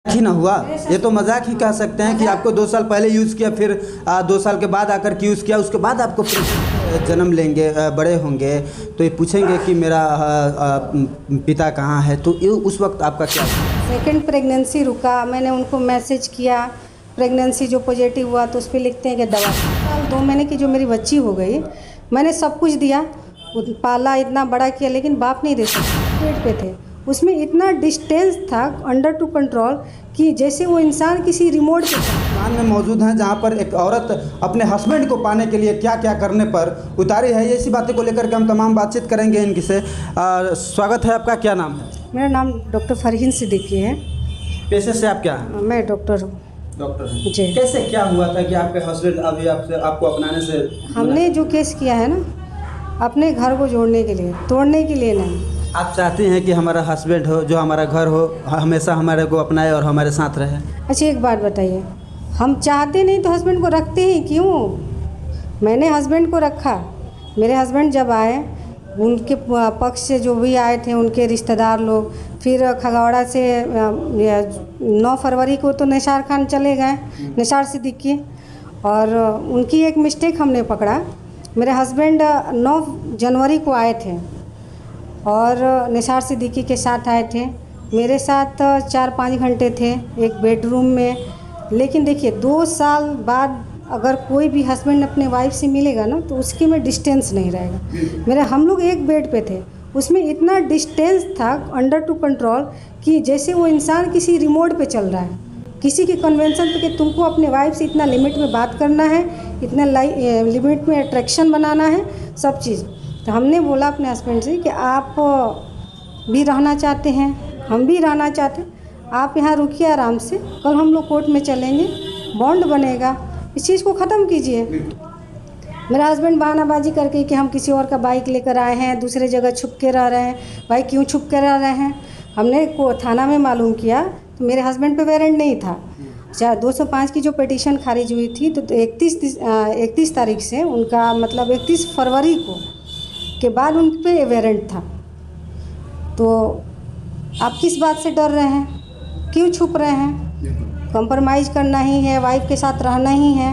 ही ना हुआ, ये तो मजाक ही कह सकते हैं कि आपको 2 साल पहले यूज़ किया, फिर 2 साल के बाद आकर के यूज़ किया, उसके बाद आपको फिर जन्म लेंगे, बड़े होंगे तो ये पूछेंगे कि मेरा पिता कहाँ है, तो ये उस वक्त आपका क्या? सेकंड प्रेगनेंसी रुका, मैंने उनको मैसेज किया, प्रेगनेंसी जो पॉजिटिव हुआ तो उस पर लिखते हैं कि दवा। 2 महीने की जो मेरी बच्ची हो गई, मैंने सब कुछ दिया, पाला, इतना बड़ा किया, लेकिन बाप नहीं दे सकते, पेट पे थे। उसमें इतना डिस्टेंस था अंडर टू कंट्रोल कि जैसे वो इंसान किसी रिमोट पे दुकान में मौजूद हैं जहां पर एक औरत अपने हस्बैंड को पाने के लिए क्या क्या करने पर उतारी है। ये इसी बातें को लेकर के हम तमाम बातचीत करेंगे इनकी से। स्वागत है आपका, क्या नाम है? मेरा नाम डॉक्टर फरहीन सिद्दीकी है। पेशे से आप क्या हैं? मैं डॉक्टर हूँ। डॉक्टर हैं जी। कैसे क्या हुआ था कि आपके हस्बैंड अभी आपको अपनाने से? हमने जो केस किया है ना, अपने घर को जोड़ने के लिए, तोड़ने के लिए नहीं। आप चाहती हैं कि हमारा हस्बैंड हो, जो हमारा घर हो, हमेशा हमारे को अपनाए और हमारे साथ रहे? अच्छा एक बात बताइए, हम चाहते नहीं तो हस्बैंड को रखते ही क्यों? मैंने हस्बैंड को रखा। मेरे हस्बैंड जब आए, उनके पक्ष से जो भी आए थे उनके रिश्तेदार लोग, फिर खगौड़ा से 9 फरवरी को तो निसार खान चले गए, निसार सिद्दीकी, और उनकी एक मिस्टेक हमने पकड़ा। मेरे हस्बैंड 9 जनवरी को आए थे और निसार सिद्दीकी के साथ आए थे। मेरे साथ 4-5 घंटे थे एक बेडरूम में। लेकिन देखिए 2 साल बाद अगर कोई भी हस्बैंड अपने वाइफ से मिलेगा ना, तो उसके में डिस्टेंस नहीं रहेगा। हम लोग एक बेड पे थे, उसमें इतना डिस्टेंस था अंडर टू कंट्रोल कि जैसे वो इंसान किसी रिमोट पे चल रहा है, किसी के कन्वेंशन पे कि तुमको अपने वाइफ से इतना लिमिट में बात करना है, इतना लिमिट में अट्रैक्शन बनाना है, सब चीज़। तो हमने बोला अपने हस्बैंड से कि आप भी रहना चाहते हैं, हम भी रहना चाहते हैं, आप यहाँ रुकिए आराम से, कल हम लोग कोर्ट में चलेंगे, बॉन्ड बनेगा, इस चीज़ को ख़त्म कीजिए। मेरा हस्बैंड बहानाबाजी करके कि हम किसी और का बाइक लेकर आए हैं, दूसरे जगह छुप के रह रहे हैं। भाई क्यों छुप के रह रहे हैं? हमने थाना में मालूम किया तो मेरे हस्बैंड पे वारंट नहीं था। 205 की जो पिटीशन खारिज हुई थी तो 31 तारीख से उनका, मतलब 31 फरवरी को के बाद उन पे वारंट था। तो आप किस बात से डर रहे हैं? क्यों छुप रहे हैं? कंप्रोमाइज़ करना ही है, वाइफ के साथ रहना ही है।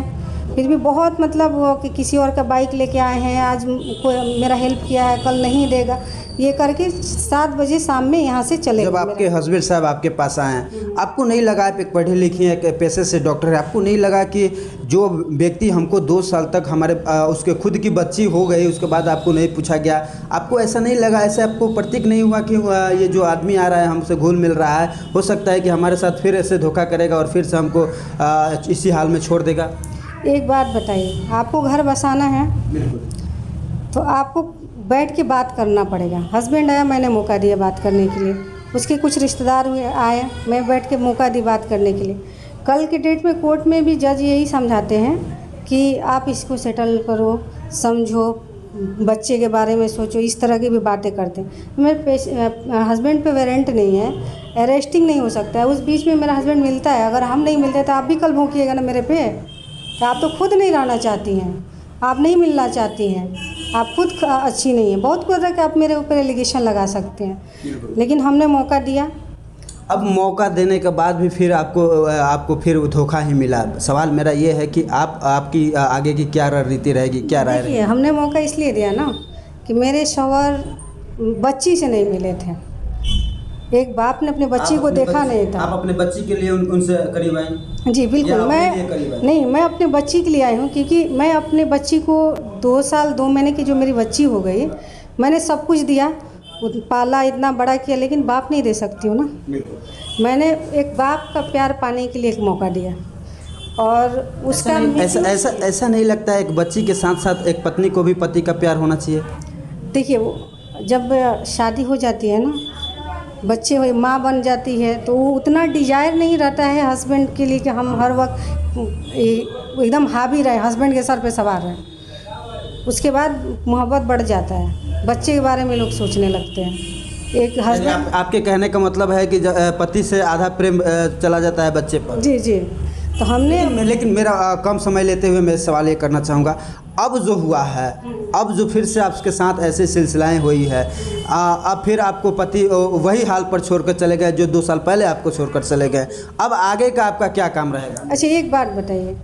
फिर भी बहुत मतलब वो कि किसी और का बाइक लेके आए हैं, आज कोई मेरा हेल्प किया है, कल नहीं देगा, ये करके 7 बजे शाम में यहाँ से चले गए। जब आपके हस्बैंड साहब आपके पास आए हैं, आपको नहीं लगा, एक पढ़ी लिखी है, पेशे से डॉक्टर है, आपको नहीं लगा कि जो व्यक्ति हमको 2 साल तक हमारे उसके खुद की बच्ची हो गई, उसके बाद आपको नहीं पूछा गया, आपको ऐसा नहीं लगा, ऐसा आपको प्रतीक नहीं हुआ कि ये जो आदमी आ रहा है हमसे घुल मिल रहा है, हो सकता है कि हमारे साथ फिर ऐसे धोखा करेगा और फिर से हमको इसी हाल में छोड़ देगा? एक बात बताइए, आपको घर बसाना है तो आपको बैठ के बात करना पड़ेगा। हस्बैंड आया, मैंने मौका दिया बात करने के लिए, उसके कुछ रिश्तेदार हुए आए, मैं बैठ के मौका दी बात करने के लिए। कल के डेट में कोर्ट में भी जज यही समझाते हैं कि आप इसको सेटल करो, समझो, बच्चे के बारे में सोचो, इस तरह की भी बातें करते हैं। मेरे हस्बैंड पे वारंट नहीं है, अरेस्टिंग नहीं हो सकता है। उस बीच में मेरा हस्बैंड मिलता है, अगर हम नहीं मिलते तो आप भी कल भौंकिएगा ना मेरे पे। तो आप तो खुद नहीं रहना चाहती हैं, आप नहीं मिलना चाहती हैं, आप खुद अच्छी नहीं है। बहुत कुछ है कि आप मेरे ऊपर एलिगेशन लगा सकते हैं, लेकिन हमने मौका दिया। अब मौका देने के बाद भी फिर आपको फिर धोखा ही मिला। सवाल मेरा ये है कि आपकी आगे की क्या रणनीति रहेगी, क्या राय रहेगी? हमने मौका इसलिए दिया ना कि मेरे शौहर बच्ची से नहीं मिले थे, एक बाप ने अपने बच्ची को देखा नहीं था। आप अपने बच्ची के लिए उनसे करीब आई? जी बिल्कुल, मैं अपने बच्ची के लिए आई हूँ, क्योंकि मैं अपने बच्ची को 2 साल 2 महीने की जो मेरी बच्ची हो गई, मैंने सब कुछ दिया, पाला, इतना बड़ा किया, लेकिन बाप नहीं दे सकती हूँ ना। मैंने एक बाप का प्यार पाने के लिए एक मौका दिया, और उसका ऐसा नहीं लगता है एक बच्ची के साथ साथ एक पत्नी को भी पति का प्यार होना चाहिए? देखिए, जब शादी हो जाती है ना, बच्चे हुए, माँ बन जाती है, तो वो उतना डिजायर नहीं रहता है हस्बैंड के लिए कि हम हर वक्त एकदम हावी रहे, हस्बैंड के सर पे सवार रहे। उसके बाद मोहब्बत बढ़ जाता है, बच्चे के बारे में लोग सोचने लगते हैं। एक हस्बैंड, आपके कहने का मतलब है कि पति से आधा प्रेम चला जाता है बच्चे पर? जी जी। तो हमने लेकिन मेरा कम समय लेते हुए मैं सवाल ये करना चाहूँगा, अब जो हुआ है, अब जो फिर से आपके साथ ऐसे सिलसिलाएं हुई है, अब फिर आपको पति वही हाल पर छोड़कर चले गए जो 2 साल पहले आपको छोड़कर चले गए, अब आगे का आपका क्या काम रहेगा? अच्छा एक बात बताइए,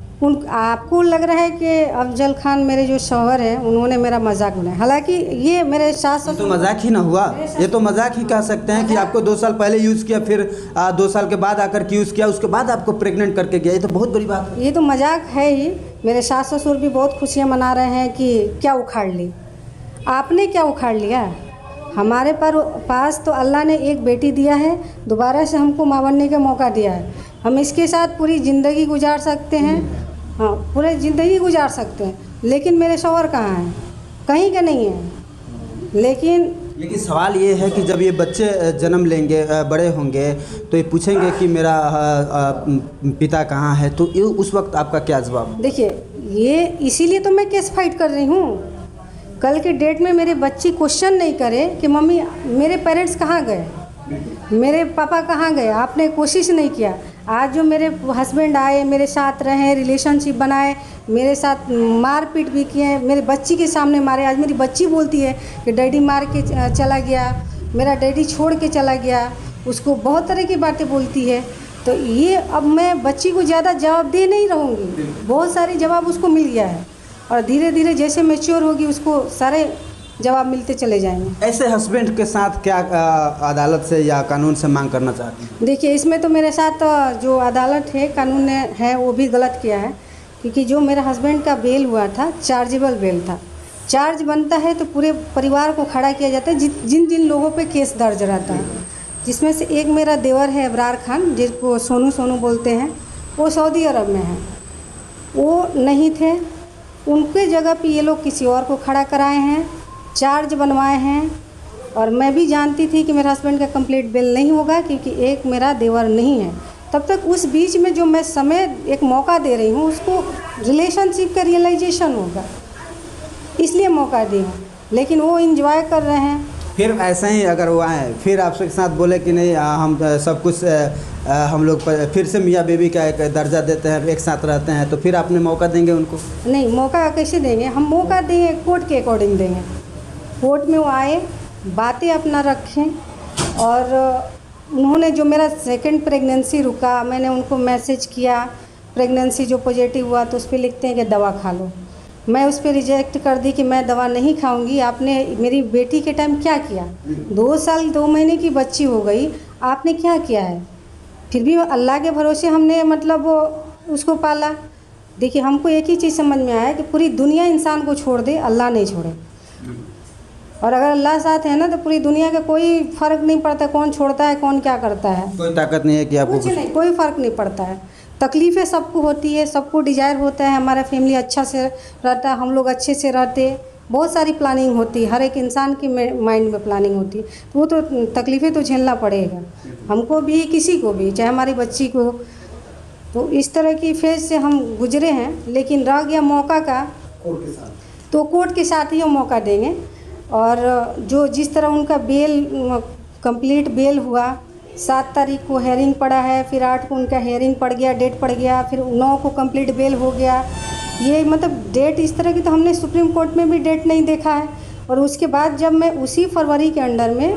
आपको लग रहा है कि अफजल खान मेरे जो शौहर हैं उन्होंने मेरा मजाक बनाया? हालांकि ये मेरे सास तो मजाक ही ना हुआ, ये तो मजाक ही कह सकते हैं कि आपको 2 साल पहले यूज़ किया, फिर 2 साल के बाद आकर के यूज़ किया, उसके बाद आपको प्रेग्नेंट करके गया, ये तो बहुत बड़ी बात है। ये तो मजाक है ही। मेरे सास ससुर भी बहुत खुशियाँ मना रहे हैं कि क्या उखाड़ ली आपने, क्या उखाड़ लिया? हमारे पास तो अल्लाह ने एक बेटी दिया है, दोबारा से हमको माँ बनने का मौका दिया है। हम इसके साथ पूरी ज़िंदगी गुजार सकते हैं, हाँ पूरी ज़िंदगी गुजार सकते हैं। लेकिन मेरे शौहर कहाँ हैं? कहीं के नहीं हैं। लेकिन सवाल ये है कि जब ये बच्चे जन्म लेंगे, बड़े होंगे, तो ये पूछेंगे कि मेरा पिता कहाँ है, तो ये उस वक्त आपका क्या जवाब? देखिए ये इसीलिए तो मैं केस फाइट कर रही हूँ। कल के डेट में मेरे बच्ची क्वेश्चन नहीं करे कि मम्मी मेरे पेरेंट्स कहाँ गए, मेरे पापा कहाँ गए, आपने कोशिश नहीं किया। आज जो मेरे हस्बैंड आए, मेरे साथ रहे, रिलेशनशिप बनाए, मेरे साथ मारपीट भी किए, मेरे बच्ची के सामने मारे। आज मेरी बच्ची बोलती है कि डैडी मार के चला गया, मेरा डैडी छोड़ के चला गया, उसको बहुत तरह की बातें बोलती है। तो ये अब मैं बच्ची को ज़्यादा जवाब दे नहीं रहूँगी, बहुत सारे जवाब उसको मिल गया है और धीरे धीरे जैसे मैच्योर होगी उसको सारे जवाब मिलते चले जाएंगे। ऐसे हस्बैंड के साथ क्या अदालत से या कानून से मांग करना चाहते हैं? देखिए इसमें तो मेरे साथ जो अदालत है, कानून ने है, वो भी गलत किया है। क्योंकि जो मेरे हस्बैंड का बेल हुआ था, चार्जेबल बेल था। चार्ज बनता है तो पूरे परिवार को खड़ा किया जाता है जिन जिन लोगों पे केस दर्ज रहता है। जिसमें से एक मेरा देवर है अबरार खान, जिसको सोनू बोलते हैं, वो सऊदी अरब में है। वो नहीं थे, उनके जगह पे ये लोग किसी और को खड़ा कराए हैं, चार्ज बनवाए हैं। और मैं भी जानती थी कि मेरे हस्बैंड का कंप्लीट बिल नहीं होगा क्योंकि एक मेरा देवर नहीं है। तब तक उस बीच में जो मैं समय एक मौका दे रही हूँ उसको रिलेशनशिप का रियलाइजेशन होगा, इसलिए मौका दी हूँ। लेकिन वो इंजॉय कर रहे हैं। फिर ऐसे ही अगर वो आए फिर आपके साथ बोले कि नहीं हम सब कुछ हम लोग फिर से मियाँ बीवी का एक दर्जा देते हैं, एक साथ रहते हैं, तो फिर आपने मौका देंगे उनको? नहीं, मौका कैसे देंगे हम? मौका देंगे कोर्ट के अकॉर्डिंग देंगे। कोर्ट में वो आए, बातें अपना रखें। और उन्होंने जो मेरा सेकंड प्रेगनेंसी रुका, मैंने उनको मैसेज किया, प्रेगनेंसी जो पॉजिटिव हुआ तो उस पर लिखते हैं कि दवा खा लो। मैं उस पर रिजेक्ट कर दी कि मैं दवा नहीं खाऊंगी। आपने मेरी बेटी के टाइम क्या किया? 2 साल 2 महीने की बच्ची हो गई, आपने क्या किया है? फिर भी अल्लाह के भरोसे हमने मतलब उसको पाला। देखिए हमको एक ही चीज़ समझ में आया कि पूरी दुनिया इंसान को छोड़ दे, अल्लाह नहीं छोड़े। और अगर अल्लाह साथ है ना तो पूरी दुनिया का कोई फ़र्क नहीं पड़ता कौन छोड़ता है कौन क्या करता है। कोई ताकत नहीं है कि आपको कुछ नहीं, कोई फ़र्क नहीं पड़ता है। तकलीफ़ें सबको होती है, सबको डिज़ायर होता है हमारा फैमिली अच्छा से रहता, हम लोग अच्छे से रहते। बहुत सारी प्लानिंग होती है, हर एक इंसान की माइंड में प्लानिंग होती है। तो वो तो तकलीफ़ें तो झेलना पड़ेगा हमको भी, किसी को भी, चाहे हमारी बच्ची को। तो इस तरह की फेज से हम गुजरे हैं। लेकिन रह गया मौका का, तो कोर्ट के साथ ही हम मौका देंगे। और जो जिस तरह उनका बेल कंप्लीट बेल हुआ, 7 तारीख को हेयरिंग पड़ा है, फिर 8 को उनका हेयरिंग पड़ गया, डेट पड़ गया, फिर 9 को कंप्लीट बेल हो गया। ये मतलब डेट इस तरह की तो हमने सुप्रीम कोर्ट में भी डेट नहीं देखा है। और उसके बाद जब मैं उसी फरवरी के अंडर में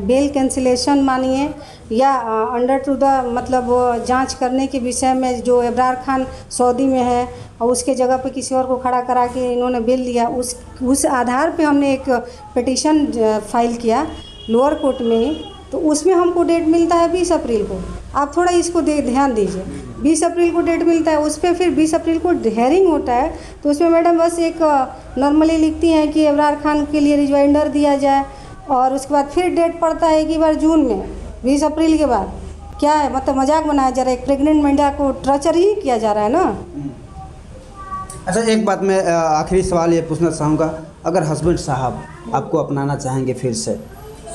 बेल कैंसिलेशन मानिए या अंडर टू द मतलब जांच करने के विषय में, जो अबरार खान सऊदी में है और उसके जगह पे किसी और को खड़ा करा के इन्होंने बेल लिया, उस आधार पे हमने एक पिटीशन फाइल किया लोअर कोर्ट में ही। तो उसमें हमको डेट मिलता है 20 अप्रैल को। आप थोड़ा इसको ध्यान दीजिए, 20 अप्रैल को डेट मिलता है। उस पर फिर 20 अप्रैल को हेयरिंग होता है। तो उसमें मैडम बस एक नॉर्मली लिखती हैं कि अबरार खान के लिए रिजवाइंडर दिया जाए। और उसके बाद फिर डेट पड़ता है एक बार जून में, 20 अप्रैल के बाद। क्या है मतलब मजाक बनाया जा रहा है? एक प्रेग्नेंट महिला को टॉर्चर ही किया जा रहा है ना। अच्छा एक बात मैं आखिरी सवाल ये पूछना चाहूँगा, अगर हस्बैंड साहब आपको अपनाना चाहेंगे फिर से,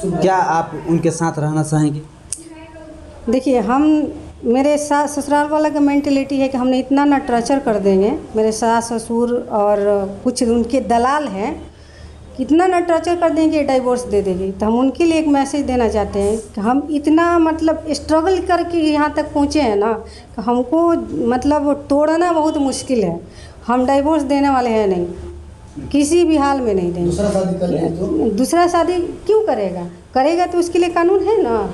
क्या आप उनके साथ रहना चाहेंगे? देखिए हम मेरे सास ससुराल वाला का मेंटेलिटी है कि हमने इतना ना टॉर्चर कर देंगे। मेरे सास ससुर और कुछ उनके दलाल हैं कितना ना टॉर्चर कर देंगे, डाइवोर्स दे देंगे। तो हम उनके लिए एक मैसेज देना चाहते हैं कि हम इतना मतलब स्ट्रगल करके यहाँ तक पहुँचे हैं ना, कि हमको मतलब तोड़ना बहुत मुश्किल है। हम डाइवोर्स देने वाले हैं नहीं, किसी भी हाल में नहीं देंगे। दूसरा शादी कर ले तो दूसरा शादी क्यों करेगा? करेगा तो उसके लिए कानून है ना।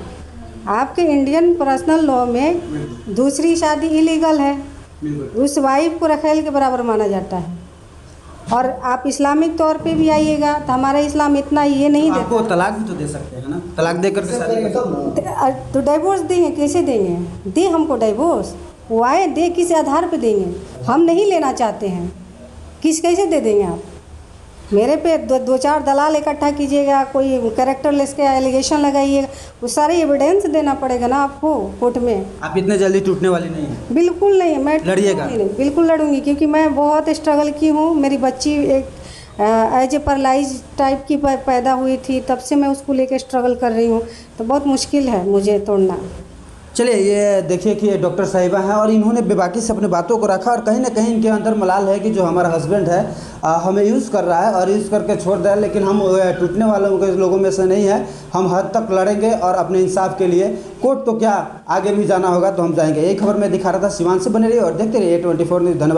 आपके इंडियन पर्सनल लॉ में दूसरी शादी इलीगल है, उस वाइफ को रखेल के बराबर माना जाता है। और आप इस्लामिक तौर पे भी आइएगा तो हमारा इस्लाम इतना ये नहीं देता। आपको तलाक भी तो दे सकते हैं ना, तलाक देकर के शादी कर सकते हैं। तो डाइवोर्स देंगे, कैसे देंगे? दे हमको डाइवोर्स, वो आए दे, किस आधार पे देंगे? हम नहीं लेना चाहते हैं, कैसे दे देंगे आप? मेरे पे दो चार दलाल इकट्ठा कीजिएगा, कोई कैरेक्टरलेस के एलिगेशन लगाइएगा, वो सारे एविडेंस देना पड़ेगा ना आपको कोर्ट में। आप इतने जल्दी टूटने वाली नहीं है। बिल्कुल नहीं, मैं लड़िएगा? नहीं, बिल्कुल लड़ूंगी, क्योंकि मैं बहुत स्ट्रगल की हूँ। मेरी बच्ची एक एज ए पैरालाइज टाइप की पैदा हुई थी, तब से मैं उसको लेकर स्ट्रगल कर रही हूँ। तो बहुत मुश्किल है मुझे तोड़ना। चलिए, ये देखिए कि डॉक्टर साहिबा हैं और इन्होंने बेबाकी से अपने बातों को रखा और कहीं ना कहीं इनके अंदर मलाल है कि जो हमारा हस्बैंड है हमें यूज़ कर रहा है और यूज़ करके छोड़ दे, लेकिन हम टूटने वालों के लोगों में से नहीं है। हम हद तक लड़ेंगे और अपने इंसाफ के लिए कोर्ट तो क्या आगे भी जाना होगा तो हम जाएंगे। यही खबर मैं दिखा रहा था। सिवान से बने रहिए और देखते रहिए A24 न्यूज़। धन्यवाद।